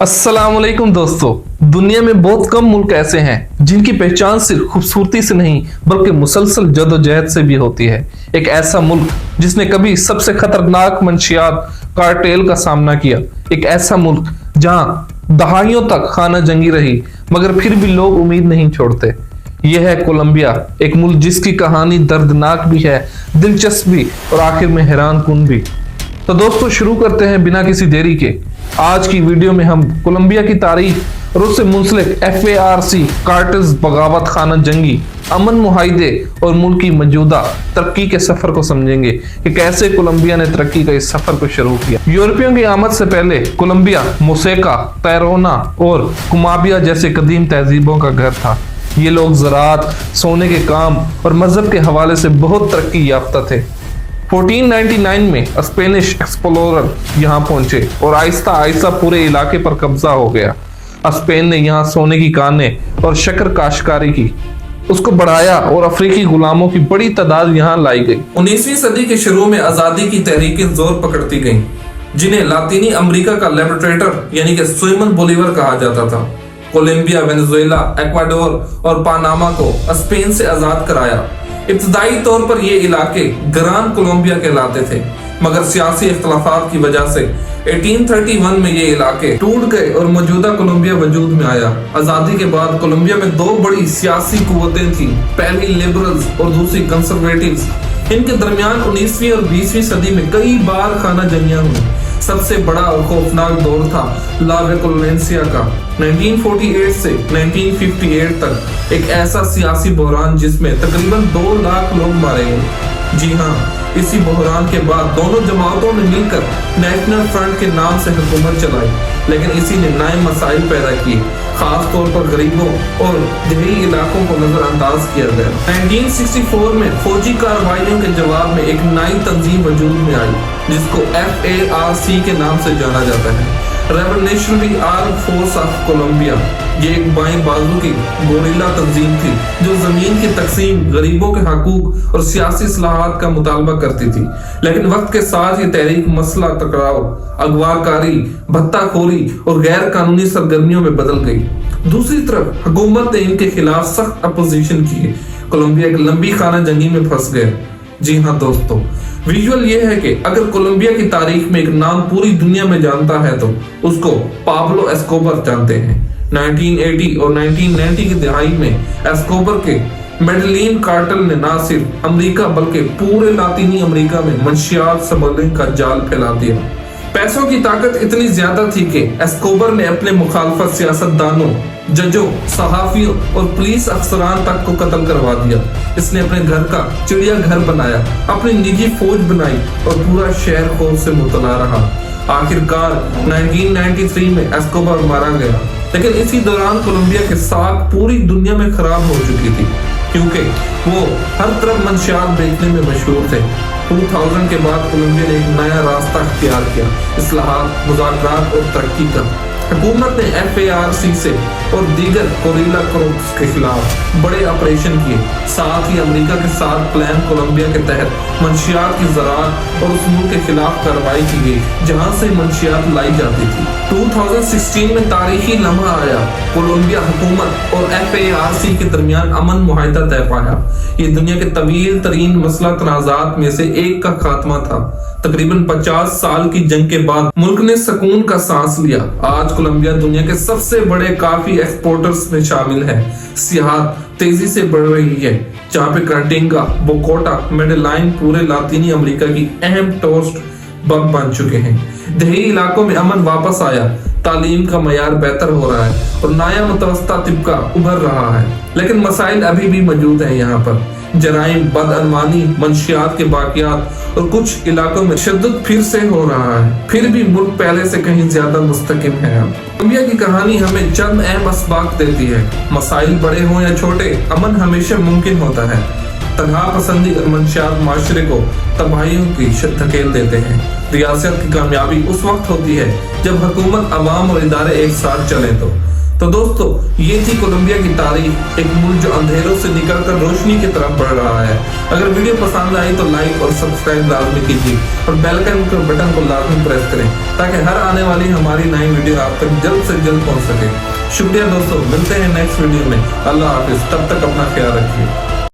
अस्सलाम वालेकुम दोस्तों। दुनिया में बहुत कम मुल्क ऐसे हैं जिनकी पहचान सिर्फ खूबसूरती से नहीं बल्कि मुसलसल जदोजहद से भी होती है। एक ऐसा मुल्क जिसने कभी सबसे खतरनाक मंशियात कार्टेल का सामना किया, एक ऐसा मुल्क जहां दहाइयों तक खाना जंगी रही मगर फिर भी लोग उम्मीद नहीं छोड़ते। यह है कोलंबिया, एक मुल्क जिसकी कहानी दर्दनाक भी है, दिलचस्प भी और आखिर में हैरान कुन भी। तो दोस्तों शुरू करते हैं बिना किसी देरी के। आज की वीडियो में हम कोलंबिया की तारीख और उससे मुंसलिक FARC कार्टेल्स, बगावत खाना जंगी, अमन मुआहिदे और मुल्क की मौजूदा तरक्की के सफर को समझेंगे कि कैसे कोलंबिया ने तरक्की का इस सफर को शुरू किया। यूरोपियों की आमद से पहले कोलंबिया मोसेका, तैरोना और कुमाबिया जैसे कदीम तहजीबों का घर था। ये लोग ज़राअत, सोने के काम और मजहब के हवाले से बहुत तरक्की याफ्ता थे। 1499 में स्पेनिश एक्सप्लोरर यहाँ पहुंचे और आहिस्ता आहिस्ता पूरे इलाके पर कब्जा हो गया। स्पेन ने यहाँ सोने की कानें और शक्कर काश्तकारी की, उसको बढ़ाया और अफ्रीकी गुलामों की बड़ी तादाद यहाँ लाई गई। 19वीं सदी के शुरू में आजादी की तहरीकें जोर पकड़ती गईं, जिन्हें लातीनी अमेरिका का लिबरेटर यानी कि सिमोन बोलीवर कहा जाता था। कोलंबिया, वेनेजुएला, इक्वाडोर और पनामा को स्पेन से आजाद कराया। इब्तदाई तौर पर ये इलाके ग्रान कोलंबिया कहलाते थे, मगर सियासी इख्तलाफात की वजह से 1831 में ये इलाके टूट गए और मौजूदा कोलंबिया वजूद में आया। आजादी के बाद कोलंबिया में दो बड़ी सियासी कुव्वतें थीं, पहली लिबरल्स और दूसरी कंजर्वेटिव्स। इनके दरमियान 19वीं और 20वीं सदी में कई बार खाना जंगियां हुई। सबसे बड़ा और खौफनाक दौर था ला वेकोलेंसिया का 1948 से 1958 तक, एक ऐसा सियासी बहरान जिसमें तकरीबन 2 लाख लोग मारे गए। जी हाँ, इसी बहरान के बाद दोनों जमातों ने मिलकर नेशनल फ्रंट के नाम से हुकूमत चलाई, लेकिन इसी ने नए मसाइल पैदा किए, खास तौर पर गरीबों और देही इलाकों को नजरअंदाज किया गया। 1964 में फौजी कार्रवाइयों के जवाब में एक नई तंजीम वजूद में आई जिसको FARC के नाम से जाना जाता है, revolutionary armed force of Colombia. ये एक बाएं बाजू की गोरिल्ला तंजीम थी जो जमीन की तकसीम, गरीबों के हकूक और सियासी इस्लाहात का मुतालबा करती थी। लेकिन वक्त के साथ ये तहरीक मसला टकराव, अगवाकारी, भत्ताखोरी और गैर कानूनी सरगर्मियों में बदल गई। दूसरी तरफ हुकूमत ने इनके खिलाफ सख्त अपोजिशन की। कोलंबिया एक लंबी खाना जंगी में फंस गया। जी हाँ दोस्तों, विजुअल ये है कि अगर कोलंबिया की तारीख में एक नाम पूरी दुनिया में जानता है तो उसको पाब्लो एस्कोबर जानते हैं। 1980 और 1990 की दिहाई में एस्कोबर के मेडेलिन कार्टेल ने न सिर्फ अमेरिका बल्कि पूरे लातीनी अमेरिका में मंशियात स्मगलिंग का जाल फैला दिया। पैसों की ताकत इतनी ज्यादा थी कि एस्कोबर ने अपने मुखालफत सियासतदानों, जजों, सहाफियों और पुलिस अफसरान तक को कत्ल करवा दिया। इसने अपने घर का चिड़िया घर बनाया, अपनी निजी फौज बनाई और पूरा शहर खौफ से मुतला रहा। आखिरकार 1993 में एस्कोबर मारा गया, लेकिन इसी दौरान कोलंबिया के साख पूरी दुनिया में खराब हो चुकी थी क्योंकि वो हर तरफ मंशियात बेचने में मशहूर थे। 2000 के बाद कोलंबिया ने एक नया रास्ता इख्तियार किया, इस्लाहात, मुज़ाकरात और तरक्की का। हुकूमत ने FARC से और दीगर गोरिल्ला ग्रुप्स के खिलाफ बड़े ऑपरेशन किए। साथ ही अमेरिका के साथ प्लान कोलंबिया के तहत मंशियात की ज़राअत और उस मुल्क के खिलाफ कार्रवाई की गई जहां से मंशियात लाई जाती थी। 2016 में तारीखी लम्हा आया, कोलंबिया हुकूमत और FARC के दरमियान अमन मुआहिदा तय पाया। ये दुनिया के तवील तरीन मसला तनाज़ात में से एक का खात्मा था। तकरीबन 50 साल की जंग के बाद मुल्क ने सुकून का सांस लिया। आज कोलंबिया दुनिया के सबसे बड़े कॉफी एक्सपोर्टर्स में शामिल है। सियाहत तेजी से बढ़ रही है, जहाँ पे कार्टिंगा, बोगोटा, मेडेलाइन पूरे लातीनी अमेरिका की अहम टूरिस्ट हब बन चुके हैं। देही इलाकों में अमन वापस आया, तालीम का मयार बेहतर हो रहा है और नया मुतवस्ता तिबका उभर रहा है। लेकिन मसाइल अभी भी मौजूद है यहाँ पर। जराइम, बदअनवानी, मंशियात के बाकियात और कुछ इलाकों में शिद्दत फिर से हो रहा है। फिर भी मुल्क पहले से कहीं ज्यादा मुस्तकिम है। कोलंबिया की कहानी हमें चंद अहम असबाक देती है। मसाइल बड़े हों या छोटे, अमन हमेशा मुमकिन होता है। तनहा पसंदी और मंशियात माशरे को तबाहियों की धकेल देते हैं। रियासत की कामयाबी उस वक्त होती है जब हुकूमत, अवाम और इदारे एक साथ चले तो तो दोस्तों, ये थी कोलंबिया की तारीख, एक मुल्क जो अंधेरों से निकलकर रोशनी की तरफ बढ़ रहा है। अगर वीडियो पसंद आई तो लाइक और सब्सक्राइब लाजमी कीजिए और बेल के बटन को लाजमी प्रेस करें ताकि हर आने वाली हमारी नई वीडियो आप तक जल्द से जल्द पहुंच सके। शुक्रिया दोस्तों, मिलते हैं नेक्स्ट वीडियो में। अल्लाह हाफिज, तब तक अपना ख्याल रखिए।